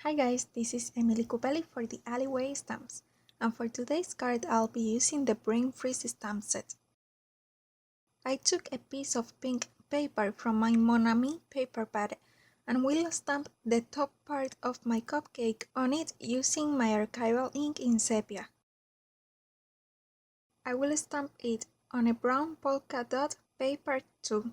Hi guys, this is Emily Cupely for TheAlleyWayStamps, and for today's card I'll be using the Brain Freeze stamp set. I took a piece of pink paper from my Mon Ami paper pad and will stamp the top part of my cupcake on it using my archival ink in sepia. I will stamp it on a brown polka dot paper too.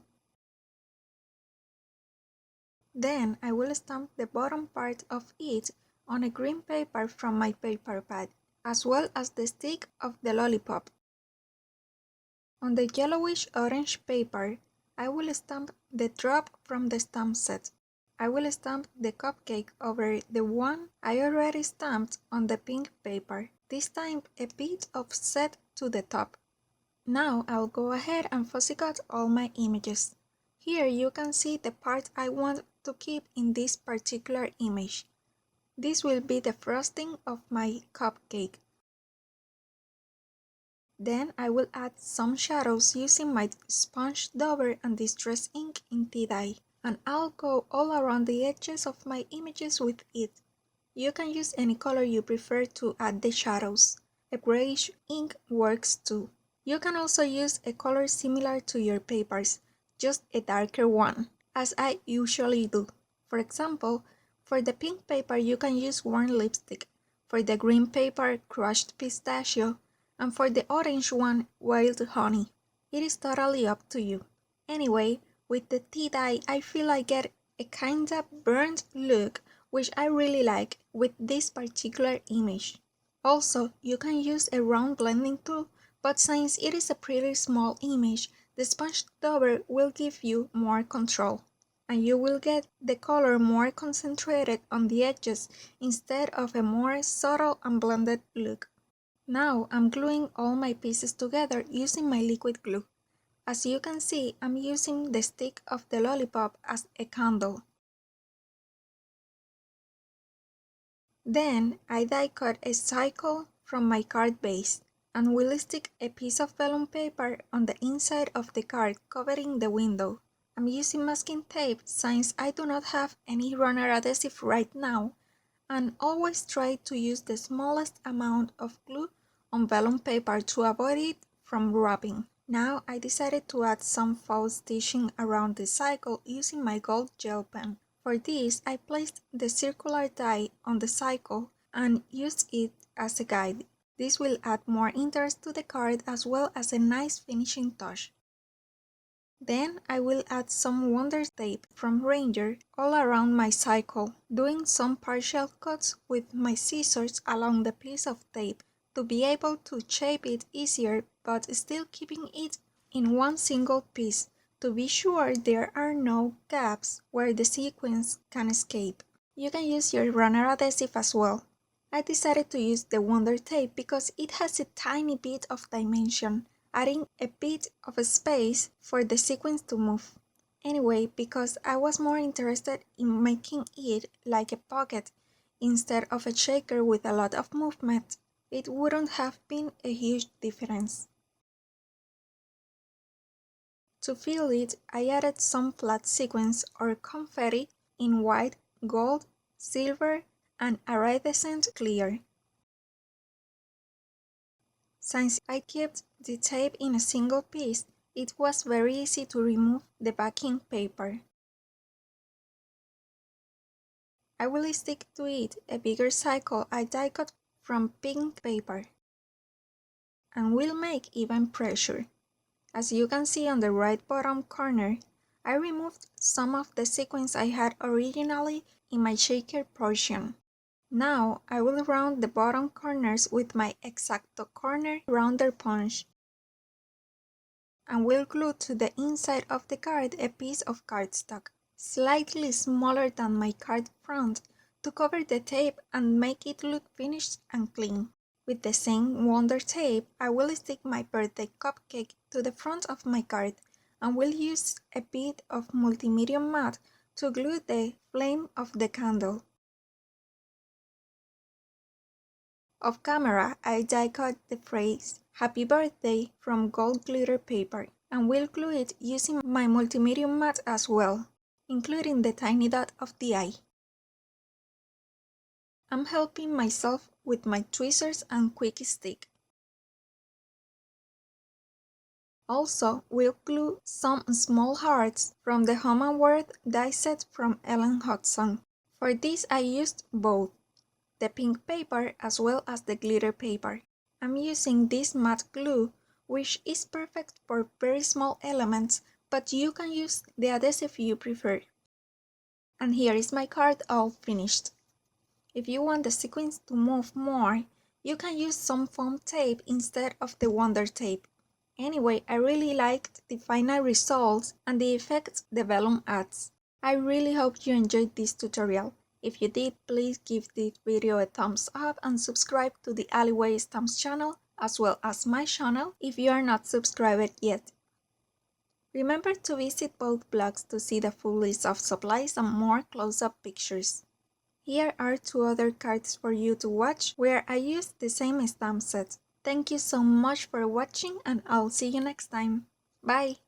Then I will stamp the bottom part of it on a green paper from my paper pad, as well as the stick of the lollipop. On the yellowish orange paper, I will stamp the drop from the stamp set. I will stamp the cupcake over the one I already stamped on the pink paper, this time a bit offset to the top. Now I'll go ahead and fussy cut all my images. Here you can see the part I want to keep in this particular image. This will be the frosting of my cupcake. Then I will add some shadows using my sponge dauber and distress ink in tea dye, and I'll go all around the edges of my images with it. You can use any color you prefer to add the shadows. A grayish ink works too. You can also use a color similar to your papers, just a darker one, as I usually do. For example, for the pink paper you can use warm lipstick, for the green paper crushed pistachio, and for the orange one wild honey. It is totally up to you. Anyway, with the tea dye I feel I get a kinda burnt look, which I really like with this particular image. Also, you can use a round blending tool, but since it is a pretty small image, the sponge dauber will give you more control, and you will get the color more concentrated on the edges instead of a more subtle and blended look. Now I'm gluing all my pieces together using my liquid glue. As you can see, I'm using the stick of the lollipop as a candle. Then I die cut a cycle from my card base and will stick a piece of vellum paper on the inside of the card covering the window. I'm using masking tape since I do not have any runner adhesive right now, and always try to use the smallest amount of glue on vellum paper to avoid it from rubbing. Now I decided to add some false stitching around the cycle using my gold gel pen. For this, I placed the circular die on the cycle and used it as a guide. This will add more interest to the card as well as a nice finishing touch. Then I will add some Wonder tape from Ranger all around my cycle, doing some partial cuts with my scissors along the piece of tape to be able to shape it easier but still keeping it in one single piece to be sure there are no gaps where the sequins can escape. You can use your runner adhesive as well. I decided to use the Wonder tape because it has a tiny bit of dimension, adding a bit of a space for the sequins to move. Anyway, because I was more interested in making it like a pocket instead of a shaker with a lot of movement, it wouldn't have been a huge difference. To fill it, I added some flat sequins or confetti in white, gold, silver, and iridescent clear. Since I kept the tape in a single piece, it was very easy to remove the backing paper. I will stick to it a bigger cycle I die cut from pink paper, and will make even pressure. As you can see on the right bottom corner, I removed some of the sequins I had originally in my shaker portion. Now I will round the bottom corners with my X-Acto corner rounder punch, and will glue to the inside of the card a piece of cardstock, slightly smaller than my card front, to cover the tape and make it look finished and clean. With the same Wonder tape, I will stick my birthday cupcake to the front of my card and will use a bit of multi-medium matte to glue the flame of the candle. Off camera, I die cut the phrase "Happy Birthday" from gold glitter paper and will glue it using my multi-medium matte as well, including the tiny dot of the eye. I'm helping myself with my tweezers and quick stick. Also, we'll glue some small hearts from the Home and World die set from Ellen Hudson. For this I used both the pink paper as well as the glitter paper. I'm using this matte glue, which is perfect for very small elements, but you can use the adhesive you prefer. And here is my card all finished. If you want the sequins to move more, you can use some foam tape instead of the Wonder Tape. Anyway, I really liked the final results and the effects the Vellum adds. I really hope you enjoyed this tutorial. If you did, please give this video a thumbs up and subscribe to the TheAlleyWayStamps channel as well as my channel if you are not subscribed yet. Remember to visit both blogs to see the full list of supplies and more close-up pictures. Here are 2 other cards for you to watch where I used the same stamp set. Thank you so much for watching and I'll see you next time. Bye!